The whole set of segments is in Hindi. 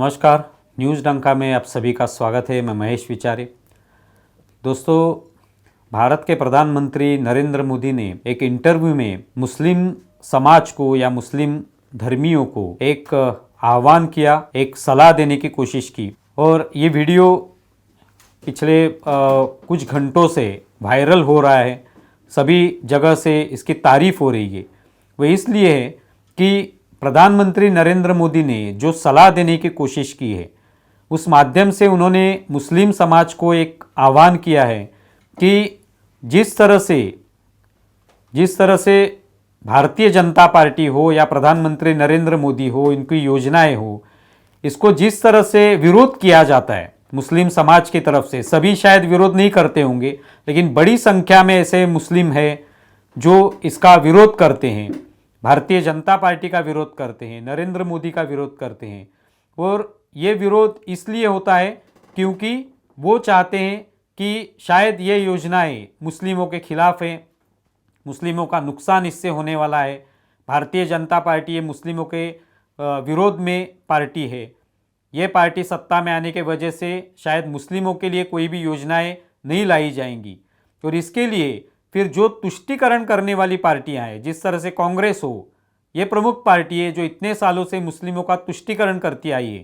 नमस्कार, न्यूज़ डंका में आप सभी का स्वागत है। मैं महेश विचारे। दोस्तों, भारत के प्रधानमंत्री नरेंद्र मोदी ने एक इंटरव्यू में मुस्लिम समाज को या मुस्लिम धर्मियों को एक आह्वान किया, एक सलाह देने की कोशिश की और ये वीडियो पिछले कुछ घंटों से वायरल हो रहा है। सभी जगह से इसकी तारीफ हो रही है। वो इसलिए है कि प्रधानमंत्री नरेंद्र मोदी ने जो सलाह देने की कोशिश की है, उस माध्यम से उन्होंने मुस्लिम समाज को एक आह्वान किया है कि जिस तरह से भारतीय जनता पार्टी हो या प्रधानमंत्री नरेंद्र मोदी हो, इनकी योजनाएं हो, इसको जिस तरह से विरोध किया जाता है मुस्लिम समाज की तरफ से, सभी शायद विरोध नहीं करते होंगे, लेकिन बड़ी संख्या में ऐसे मुस्लिम हैं जो इसका विरोध करते हैं, भारतीय जनता पार्टी का विरोध करते हैं, नरेंद्र मोदी का विरोध करते हैं। और ये विरोध इसलिए होता है क्योंकि वो चाहते हैं कि शायद ये योजनाएं मुस्लिमों के खिलाफ हैं, मुस्लिमों का नुकसान इससे होने वाला है। भारतीय जनता पार्टी ये मुस्लिमों के विरोध में पार्टी है। ये पार्टी सत्ता में आने के वजह से शायद मुस्लिमों के लिए कोई भी योजनाएं नहीं लाई जाएंगी। और इसके लिए फिर जो तुष्टीकरण करने वाली पार्टियां हैं, जिस तरह से कांग्रेस हो, ये प्रमुख पार्टी है जो इतने सालों से मुस्लिमों का तुष्टीकरण करती आई है,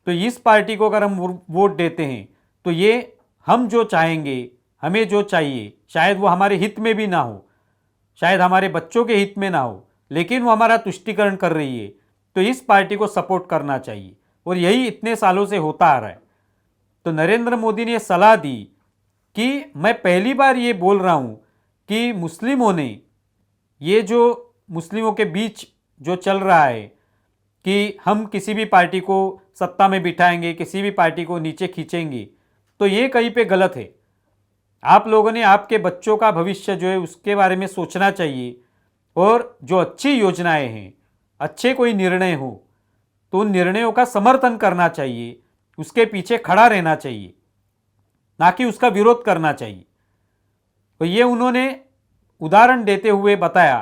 तो इस पार्टी को अगर हम वोट देते हैं तो ये हम जो चाहेंगे, हमें जो चाहिए, शायद वो हमारे हित में भी ना हो, शायद हमारे बच्चों के हित में ना हो, लेकिन वो हमारा तुष्टीकरण कर रही है, तो इस पार्टी को सपोर्ट करना चाहिए। और यही इतने सालों से होता आ रहा है। तो नरेंद्र मोदी ने सलाह दी कि मैं पहली बार ये बोल रहा हूँ कि मुस्लिमों ने, ये जो मुस्लिमों के बीच जो चल रहा है कि हम किसी भी पार्टी को सत्ता में बिठाएंगे, किसी भी पार्टी को नीचे खींचेंगे, तो ये कहीं पे गलत है। आप लोगों ने आपके बच्चों का भविष्य जो है उसके बारे में सोचना चाहिए। और जो अच्छी योजनाएं हैं, अच्छे कोई निर्णय हो, तो उन निर्णयों का समर्थन करना चाहिए, उसके पीछे खड़ा रहना चाहिए, ना कि उसका विरोध करना चाहिए। तो ये उन्होंने उदाहरण देते हुए बताया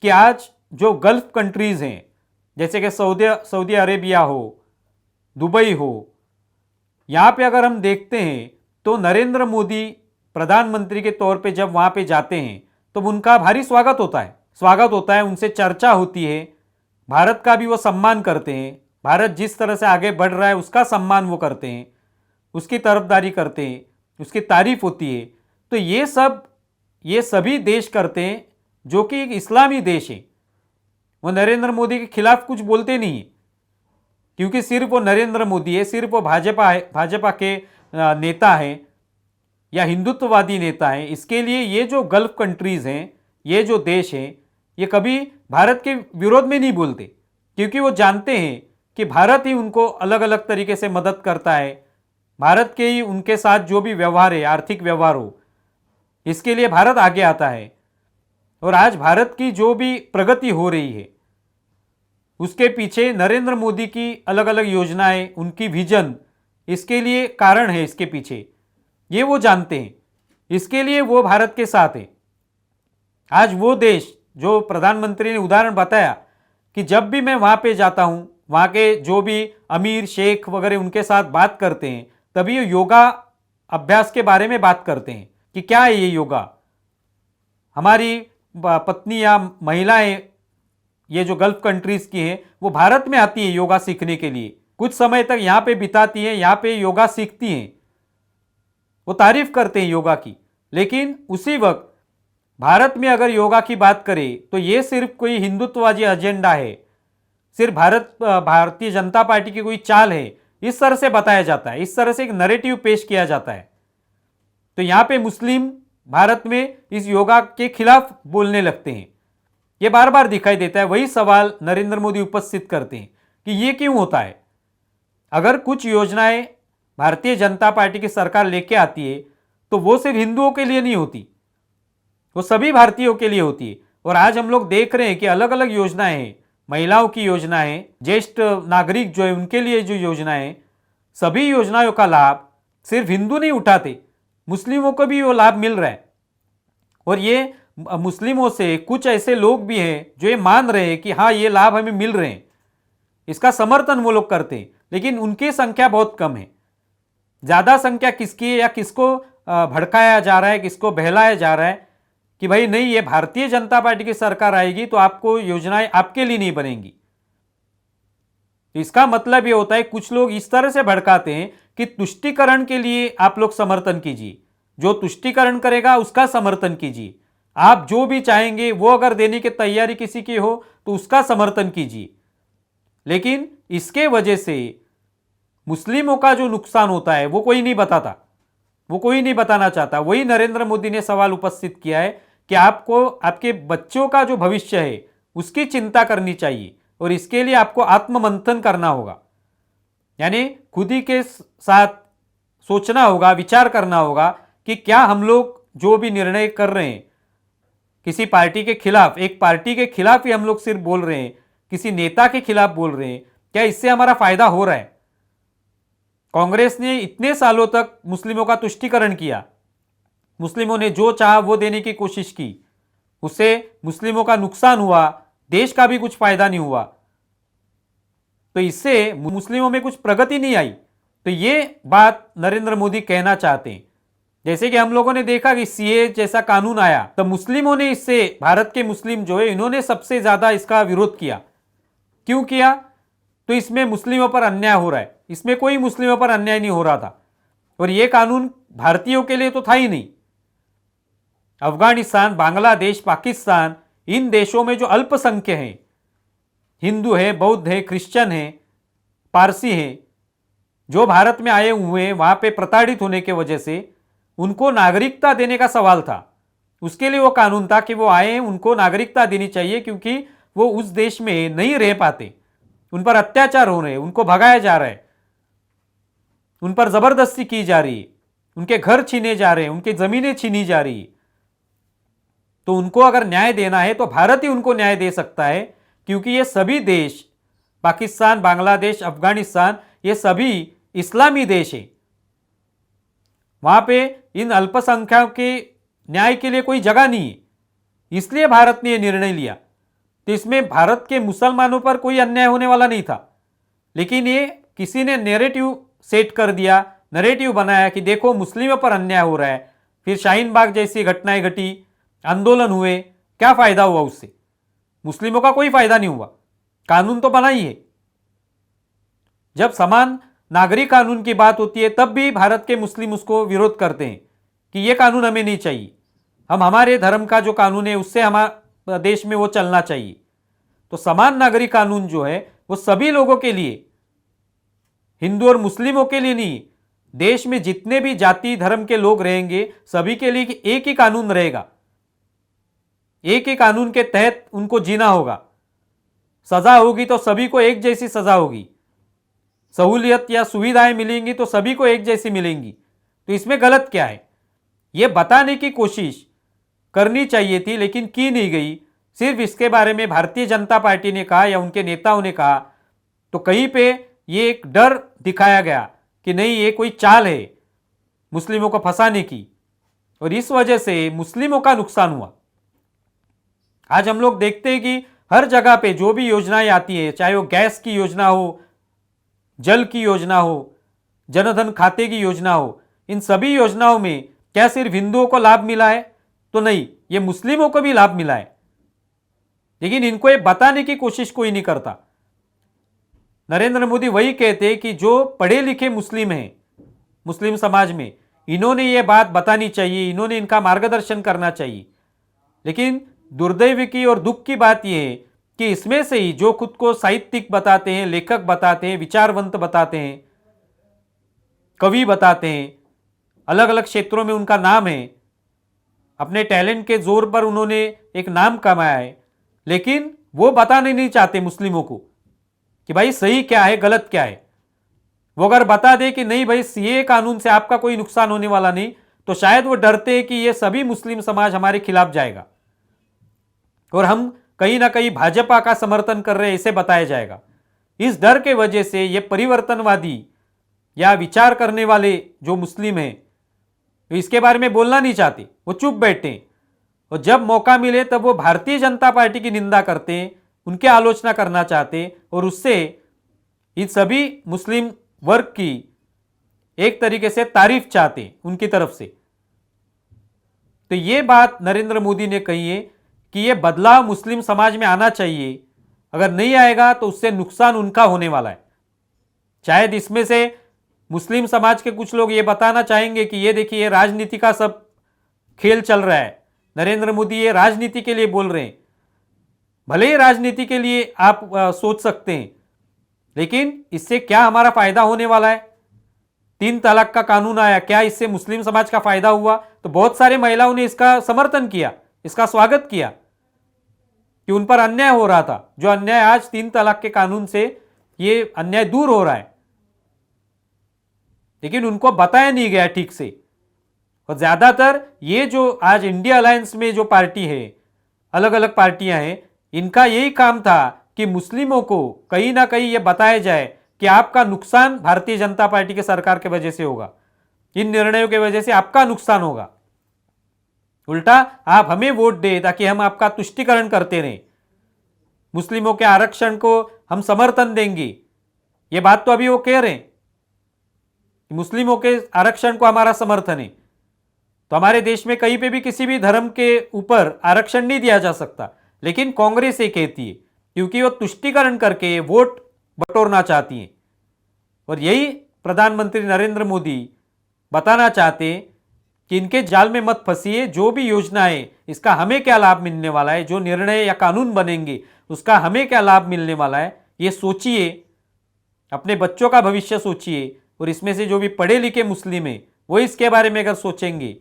कि आज जो गल्फ कंट्रीज़ हैं, जैसे कि सऊदी अरेबिया हो, दुबई हो, यहाँ पे अगर हम देखते हैं तो नरेंद्र मोदी प्रधानमंत्री के तौर पे जब वहाँ पे जाते हैं तो उनका भारी स्वागत होता है, उनसे चर्चा होती है, भारत का भी वो सम्मान करते हैं। भारत जिस तरह से आगे बढ़ रहा है उसका सम्मान वो करते हैं, उसकी तरफदारी करते हैं, उसकी तारीफ होती है। तो ये सभी देश करते हैं जो कि एक इस्लामी देश है। वो नरेंद्र मोदी के खिलाफ कुछ बोलते नहीं है, क्योंकि सिर्फ वो नरेंद्र मोदी है, सिर्फ वो भाजपा के नेता हैं या हिंदुत्ववादी नेता हैं। इसके लिए ये जो गल्फ कंट्रीज़ हैं, ये जो देश हैं, ये कभी भारत के विरोध में नहीं बोलते, क्योंकि वो जानते हैं कि भारत ही उनको अलग अलग तरीके से मदद करता है। भारत के ही उनके साथ जो भी व्यवहार है, आर्थिक व्यवहार हो, इसके लिए भारत आगे आता है। और आज भारत की जो भी प्रगति हो रही है उसके पीछे नरेंद्र मोदी की अलग अलग योजनाएं, उनकी विजन, इसके लिए कारण है। इसके पीछे ये वो जानते हैं, इसके लिए वो भारत के साथ है। आज वो देश जो प्रधानमंत्री ने उदाहरण बताया कि जब भी मैं वहाँ पे जाता हूँ, वहाँ के जो भी अमीर शेख वगैरह उनके साथ बात करते हैं, तभी ये योगा अभ्यास के बारे में बात करते हैं कि क्या है ये योगा। हमारी पत्नी या महिलाएं, ये जो गल्फ कंट्रीज की हैं, वो भारत में आती है योगा सीखने के लिए, कुछ समय तक यहाँ पे बिताती हैं, यहाँ पे योगा सीखती हैं, वो तारीफ करते हैं योगा की। लेकिन उसी वक्त भारत में अगर योगा की बात करें तो ये सिर्फ कोई हिंदुत्ववादी एजेंडा है, सिर्फ भारतीय जनता पार्टी की कोई चाल है, इस तरह से बताया जाता है, इस तरह से एक नैरेटिव पेश किया जाता है। तो यहाँ पे मुस्लिम भारत में इस योगा के खिलाफ बोलने लगते हैं। ये बार बार दिखाई देता है। वही सवाल नरेंद्र मोदी उपस्थित करते हैं कि ये क्यों होता है। अगर कुछ योजनाएं भारतीय जनता पार्टी की सरकार लेके आती है तो वो सिर्फ हिंदुओं के लिए नहीं होती, वो सभी भारतीयों के लिए होती है। और आज हम लोग देख रहे हैं कि अलग अलग योजनाएं हैं, महिलाओं की योजनाएं, ज्येष्ठ नागरिक जो है उनके लिए जो योजनाएं, सभी योजनाओं का लाभ सिर्फ हिंदू नहीं उठाते, मुस्लिमों को भी वो लाभ मिल रहा है। और ये मुस्लिमों से कुछ ऐसे लोग भी हैं जो ये मान रहे हैं कि हाँ, ये लाभ हमें मिल रहे हैं, इसका समर्थन वो लोग करते हैं। लेकिन उनकी संख्या बहुत कम है। ज्यादा संख्या किसकी है या किसको भड़काया जा रहा है, किसको बहलाया जा रहा है कि भाई नहीं, ये भारतीय जनता पार्टी की सरकार आएगी तो आपको योजनाएं आपके लिए नहीं बनेंगी। तो इसका मतलब ये होता है, कुछ लोग इस तरह से भड़काते हैं कि तुष्टीकरण के लिए आप लोग समर्थन कीजिए, जो तुष्टीकरण करेगा उसका समर्थन कीजिए, आप जो भी चाहेंगे वो अगर देने की तैयारी किसी की हो तो उसका समर्थन कीजिए। लेकिन इसके वजह से मुस्लिमों का जो नुकसान होता है वो कोई नहीं बताता, वो कोई नहीं बताना चाहता। वही नरेंद्र मोदी ने सवाल उपस्थित किया है कि आपको आपके बच्चों का जो भविष्य है उसकी चिंता करनी चाहिए और इसके लिए आपको आत्ममंथन करना होगा, यानी खुद ही के साथ सोचना होगा, विचार करना होगा कि क्या हम लोग जो भी निर्णय कर रहे हैं किसी पार्टी के खिलाफ, एक पार्टी के खिलाफ ही हम लोग सिर्फ बोल रहे हैं, किसी नेता के खिलाफ बोल रहे हैं, क्या इससे हमारा फायदा हो रहा है? कांग्रेस ने इतने सालों तक मुस्लिमों का तुष्टीकरण किया, मुस्लिमों ने जो चाहा वो देने की कोशिश की, उससे मुस्लिमों का नुकसान हुआ, देश का भी कुछ फायदा नहीं हुआ, तो इससे मुस्लिमों में कुछ प्रगति नहीं आई। तो ये बात नरेंद्र मोदी कहना चाहते हैं। जैसे कि हम लोगों ने देखा कि सीए जैसा कानून आया तो मुस्लिमों ने इससे, भारत के मुस्लिम जो है इन्होंने सबसे ज्यादा इसका विरोध किया। क्यों किया? तो इसमें मुस्लिमों पर अन्याय हो रहा है, इसमें कोई मुस्लिमों पर अन्याय नहीं हो रहा था और यह कानून भारतीयों के लिए तो था ही नहीं। अफगानिस्तान, बांग्लादेश, पाकिस्तान, इन देशों में जो अल्पसंख्य हैं, हिंदू है, बौद्ध है, क्रिश्चियन है, पारसी है, जो भारत में आए हुए हैं, वहां पे प्रताड़ित होने के वजह से उनको नागरिकता देने का सवाल था। उसके लिए वो कानून था कि वो आए हैं, उनको नागरिकता देनी चाहिए, क्योंकि वो उस देश में नहीं रह पाते, उन पर अत्याचार हो रहे हैं, उनको भगाया जा रहा है, उन पर जबरदस्ती की जा रही है, उनके घर छीने जा रहे हैं, उनकी जमीनें छीनी जा रही है। तो उनको अगर न्याय देना है तो भारत ही उनको न्याय दे सकता है, क्योंकि ये सभी देश, पाकिस्तान, बांग्लादेश, अफगानिस्तान, ये सभी इस्लामी देश है। वहां पे इन अल्पसंख्यकों के न्याय के लिए कोई जगह नहीं है, इसलिए भारत ने यह निर्णय लिया। तो इसमें भारत के मुसलमानों पर कोई अन्याय होने वाला नहीं था, लेकिन ये किसी ने नैरेटिव सेट कर दिया, नैरेटिव बनाया कि देखो मुस्लिमों पर अन्याय हो रहा है। फिर शाहीन बाग जैसी घटनाएं घटी, आंदोलन हुए, क्या फायदा हुआ उससे? मुस्लिमों का कोई फायदा नहीं हुआ। कानून तो बना ही है। जब समान नागरिक कानून की बात होती है तब भी भारत के मुस्लिम उसको विरोध करते हैं कि यह कानून हमें नहीं चाहिए, हम हमारे धर्म का जो कानून है उससे हमारे देश में वो चलना चाहिए। तो समान नागरिक कानून जो है वो सभी लोगों के लिए, हिंदू और मुस्लिमों के लिए नहीं, देश में जितने भी जाति धर्म के लोग रहेंगे सभी के लिए एक ही कानून रहेगा, एक ही कानून के तहत उनको जीना होगा। सजा होगी तो सभी को एक जैसी सजा होगी, सहूलियत या सुविधाएं मिलेंगी तो सभी को एक जैसी मिलेंगी। तो इसमें गलत क्या है, यह बताने की कोशिश करनी चाहिए थी, लेकिन की नहीं गई। सिर्फ इसके बारे में भारतीय जनता पार्टी ने कहा या उनके नेताओं ने कहा, तो कहीं पे ये एक डर दिखाया गया कि नहीं, ये कोई चाल है मुस्लिमों को फंसाने की, और इस वजह से मुस्लिमों का नुकसान हुआ। आज हम लोग देखते हैं कि हर जगह पे जो भी योजनाएं आती है, चाहे वो गैस की योजना हो, जल की योजना हो, जनधन खाते की योजना हो, इन सभी योजनाओं में क्या सिर्फ हिंदुओं को लाभ मिला है? तो नहीं, ये मुस्लिमों को भी लाभ मिला है, लेकिन इनको ये बताने की कोशिश कोई नहीं करता। नरेंद्र मोदी वही कहते हैं कि जो पढ़े लिखे मुस्लिम हैं, मुस्लिम समाज में, इन्होंने ये बात बतानी चाहिए, इन्होंने इनका मार्गदर्शन करना चाहिए। लेकिन दुर्दैव की और दुख की बात यह है कि इसमें से ही जो खुद को साहित्यिक बताते हैं, लेखक बताते हैं, विचारवंत बताते हैं, कवि बताते हैं, अलग अलग क्षेत्रों में उनका नाम है, अपने टैलेंट के जोर पर उन्होंने एक नाम कमाया है, लेकिन वो बताने नहीं चाहते मुस्लिमों को कि भाई सही क्या है, गलत क्या है। वो अगर बता दे कि नहीं भाई, सीए कानून से आपका कोई नुकसान होने वाला नहीं, तो शायद वो डरते हैं कि ये सभी मुस्लिम समाज हमारे खिलाफ जाएगा और हम कहीं ना कहीं भाजपा का समर्थन कर रहे हैं, इसे बताया जाएगा। इस डर के वजह से ये परिवर्तनवादी या विचार करने वाले जो मुस्लिम हैं, तो इसके बारे में बोलना नहीं चाहते, वो चुप बैठते हैं, और जब मौका मिले तब वो भारतीय जनता पार्टी की निंदा करते हैं, उनकी आलोचना करना चाहते हैं, और उससे इन सभी मुस्लिम वर्ग की एक तरीके से तारीफ चाहते हैं उनकी तरफ से। तो ये बात नरेंद्र मोदी ने कही है कि ये बदलाव मुस्लिम समाज में आना चाहिए, अगर नहीं आएगा तो उससे नुकसान उनका होने वाला है। शायद इसमें से मुस्लिम समाज के कुछ लोग ये बताना चाहेंगे कि ये देखिए ये राजनीति का सब खेल चल रहा है, नरेंद्र मोदी ये राजनीति के लिए बोल रहे हैं। भले ही राजनीति के लिए आप सोच सकते हैं, लेकिन इससे क्या हमारा फायदा होने वाला है? 3 तलाक का कानून आया, क्या इससे मुस्लिम समाज का फायदा हुआ? तो बहुत सारे महिलाओं ने इसका समर्थन किया, इसका स्वागत किया कि उन पर अन्याय हो रहा था। जो अन्याय आज 3 तलाक के कानून से ये अन्याय दूर हो रहा है, लेकिन उनको बताया नहीं गया ठीक से। और ज्यादातर ये जो आज इंडिया अलायंस में जो पार्टी है, अलग अलग पार्टियां हैं, इनका यही काम था कि मुस्लिमों को कहीं ना कहीं यह बताया जाए कि आपका नुकसान भारतीय जनता पार्टी के सरकार के वजह से होगा, इन निर्णयों के वजह से आपका नुकसान होगा। उल्टा आप हमें वोट दे ताकि हम आपका तुष्टीकरण करते रहें, मुस्लिमों के आरक्षण को हम समर्थन देंगे। ये बात तो अभी वो कह रहे हैं कि मुस्लिमों के आरक्षण को हमारा समर्थन है। तो हमारे देश में कहीं पे भी किसी भी धर्म के ऊपर आरक्षण नहीं दिया जा सकता, लेकिन कांग्रेस ये कहती है क्योंकि वो तुष्टीकरण करके वोट बटोरना चाहती है। और यही प्रधानमंत्री नरेंद्र मोदी बताना चाहते हैं कि इनके जाल में मत फंसिए। जो भी योजना है इसका हमें क्या लाभ मिलने वाला है, जो निर्णय या कानून बनेंगे उसका हमें क्या लाभ मिलने वाला है, ये सोचिए, अपने बच्चों का भविष्य सोचिए। और इसमें से जो भी पढ़े लिखे मुस्लिम हैं वो इसके बारे में अगर सोचेंगे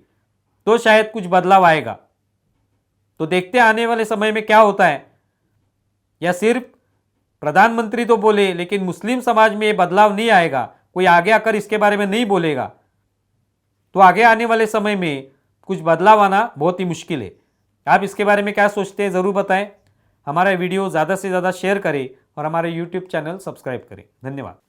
तो शायद कुछ बदलाव आएगा। तो देखते हैं आने वाले समय में क्या होता है। या सिर्फ प्रधानमंत्री तो बोले लेकिन मुस्लिम समाज में ये बदलाव नहीं आएगा, कोई आगे आकर इसके बारे में नहीं बोलेगा, तो आगे आने वाले समय में कुछ बदलाव आना बहुत ही मुश्किल है। आप इसके बारे में क्या सोचते हैं ज़रूर बताएं। हमारा वीडियो ज़्यादा से ज़्यादा शेयर करें और हमारे YouTube चैनल सब्सक्राइब करें। धन्यवाद।